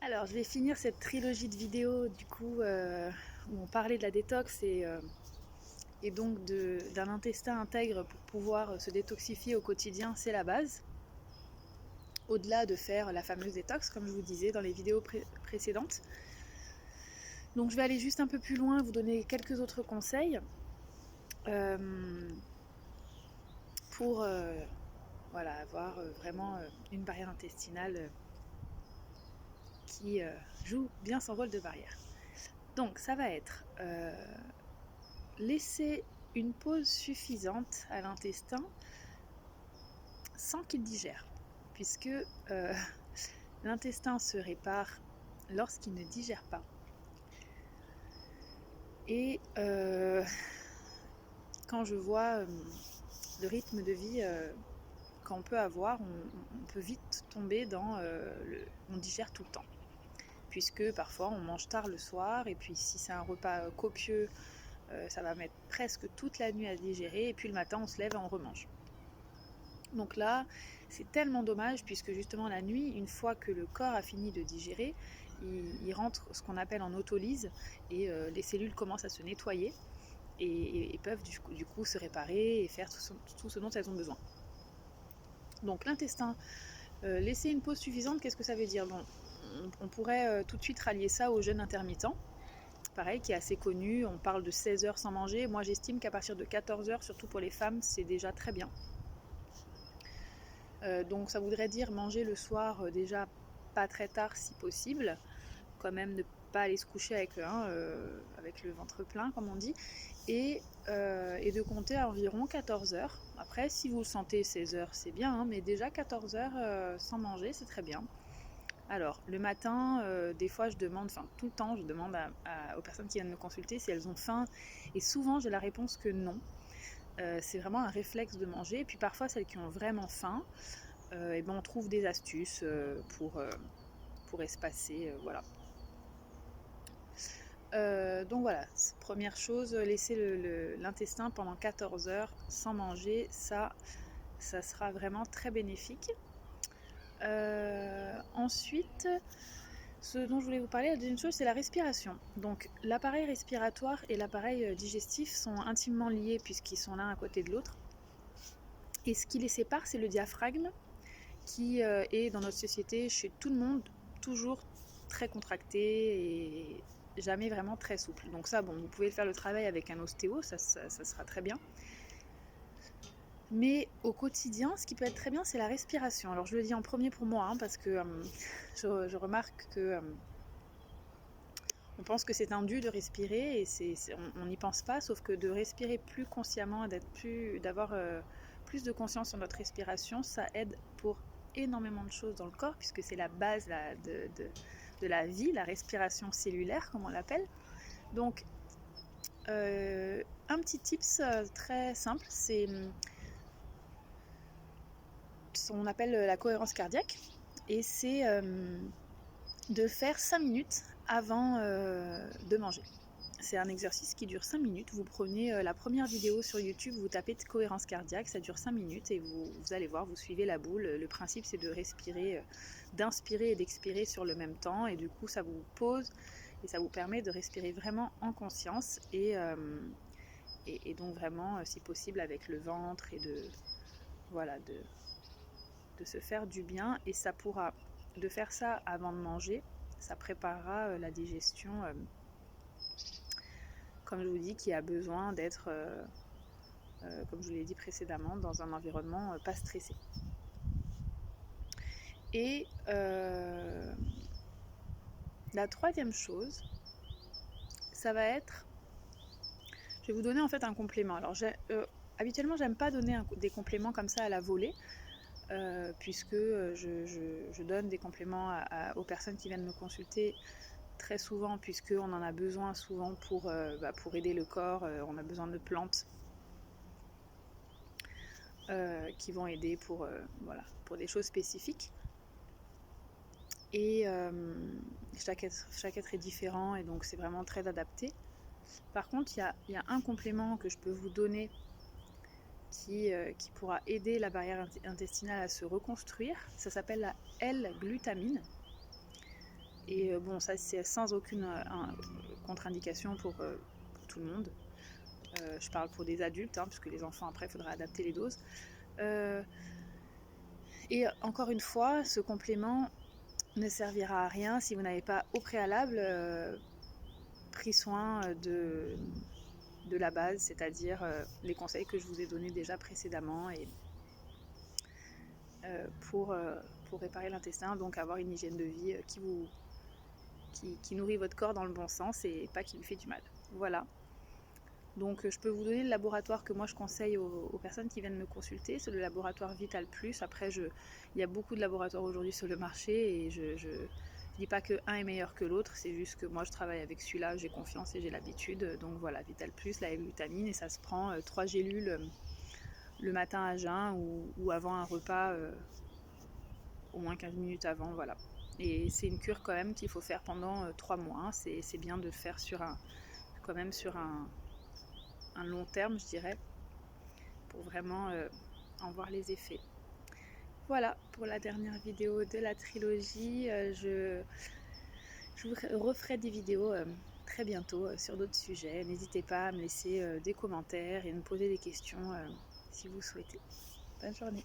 Alors, je vais finir cette trilogie de vidéos du coup où on parlait de la détox et donc d'un intestin intègre pour pouvoir se détoxifier au quotidien, c'est la base. Au-delà de faire la fameuse détox, comme je vous disais dans les vidéos précédentes. Donc je vais aller juste un peu plus loin, vous donner quelques autres conseils pour voilà, avoir vraiment une barrière intestinale qui joue bien son rôle de barrière. Donc ça va être laisser une pause suffisante à l'intestin sans qu'il digère, puisque l'intestin se répare lorsqu'il ne digère pas. Et quand je vois le rythme de vie qu'on peut avoir, on peut vite tomber dans on digère tout le temps. Puisque parfois on mange tard le soir, et puis si c'est un repas copieux, ça va mettre presque toute la nuit à digérer, et puis le matin on se lève et on remange. Donc là, c'est tellement dommage, puisque justement la nuit, une fois que le corps a fini de digérer, il rentre ce qu'on appelle en autolyse, et les cellules commencent à se nettoyer, et peuvent du coup se réparer et faire tout ce dont elles ont besoin. Donc l'intestin, laisser une pause suffisante, qu'est-ce que ça veut dire? Bon, on pourrait tout de suite rallier ça au jeûne intermittent, pareil, qui est assez connu. On parle de 16 heures sans manger. Moi j'estime qu'à partir de 14 heures, surtout pour les femmes, c'est déjà très bien. Donc ça voudrait dire manger le soir déjà pas très tard si possible, quand même ne pas aller se coucher avec le ventre plein comme on dit, et de compter à environ 14 heures. Après si vous le sentez 16 heures c'est bien, mais déjà 14 heures sans manger c'est très bien. Alors le matin, des fois je demande, enfin tout le temps je demande aux personnes qui viennent me consulter si elles ont faim, et souvent j'ai la réponse que non. C'est vraiment un réflexe de manger, et puis parfois celles qui ont vraiment faim, et ben on trouve des astuces pour espacer, voilà. Donc voilà, première chose, laisser l'intestin pendant 14 heures sans manger, ça sera vraiment très bénéfique. Ensuite, ce dont je voulais vous parler, la deuxième chose, c'est la respiration. Donc l'appareil respiratoire et l'appareil digestif sont intimement liés, puisqu'ils sont l'un à côté de l'autre. Et ce qui les sépare, c'est le diaphragme, qui est dans notre société, chez tout le monde, toujours très contracté et jamais vraiment très souple. Donc ça, bon, vous pouvez faire le travail avec un ostéo, ça sera très bien. Mais au quotidien, ce qui peut être très bien, c'est la respiration. Alors je le dis en premier pour moi, parce que je remarque que on pense que c'est un dû de respirer, et on n'y pense pas, sauf que de respirer plus consciemment, d'avoir plus de conscience sur notre respiration, ça aide pour énormément de choses dans le corps, puisque c'est la base de la vie, la respiration cellulaire, comme on l'appelle. Donc, un petit tips très simple, c'est ce qu'on appelle la cohérence cardiaque, et c'est de faire 5 minutes avant de manger. C'est un exercice qui dure 5 minutes. Vous prenez la première vidéo sur YouTube, vous tapez de cohérence cardiaque, ça dure 5 minutes, et vous allez voir, vous suivez la boule. Le principe, c'est de respirer, d'inspirer et d'expirer sur le même temps, et du coup, ça vous pose et ça vous permet de respirer vraiment en conscience, et donc vraiment, si possible, avec le ventre, et de se faire du bien. Et ça pourra, de faire ça avant de manger, ça préparera la digestion, comme je vous dis, qui a besoin d'être, comme je vous l'ai dit précédemment, dans un environnement pas stressé. Et la troisième chose, ça va être, je vais vous donner en fait un complément. Alors habituellement, j'aime pas donner des compléments comme ça à la volée, puisque je donne des compléments aux personnes qui viennent me consulter très souvent, puisqu'on en a besoin souvent pour aider le corps. On a besoin de plantes qui vont aider pour des choses spécifiques. Et chaque être est différent, et donc c'est vraiment très adapté. Par contre, il y a un complément que je peux vous donner qui pourra aider la barrière intestinale à se reconstruire. Ça s'appelle la L-glutamine. Et bon, ça c'est sans aucune contre-indication pour tout le monde. Je parle pour des adultes, hein, puisque les enfants après il faudra adapter les doses. Et encore une fois, ce complément ne servira à rien si vous n'avez pas au préalable pris soin de la base, c'est-à-dire les conseils que je vous ai donnés déjà précédemment et pour réparer l'intestin, donc avoir une hygiène de vie qui nourrit votre corps dans le bon sens et pas qui lui fait du mal. Voilà. Donc je peux vous donner le laboratoire que moi je conseille aux personnes qui viennent me consulter, c'est le laboratoire Vital Plus. Après, il y a beaucoup de laboratoires aujourd'hui sur le marché et je dis pas que un est meilleur que l'autre, c'est juste que moi je travaille avec celui-là, j'ai confiance et j'ai l'habitude. Donc voilà, Vital Plus, la L-glutamine, et ça se prend 3 gélules le matin à jeun ou avant un repas, au moins 15 minutes avant, voilà. Et c'est une cure quand même qu'il faut faire pendant 3 mois, hein. C'est bien de le faire quand même sur un long terme, je dirais, pour vraiment en voir les effets. Voilà pour la dernière vidéo de la trilogie. Je vous referai des vidéos très bientôt sur d'autres sujets. N'hésitez pas à me laisser des commentaires et me poser des questions si vous souhaitez. Bonne journée.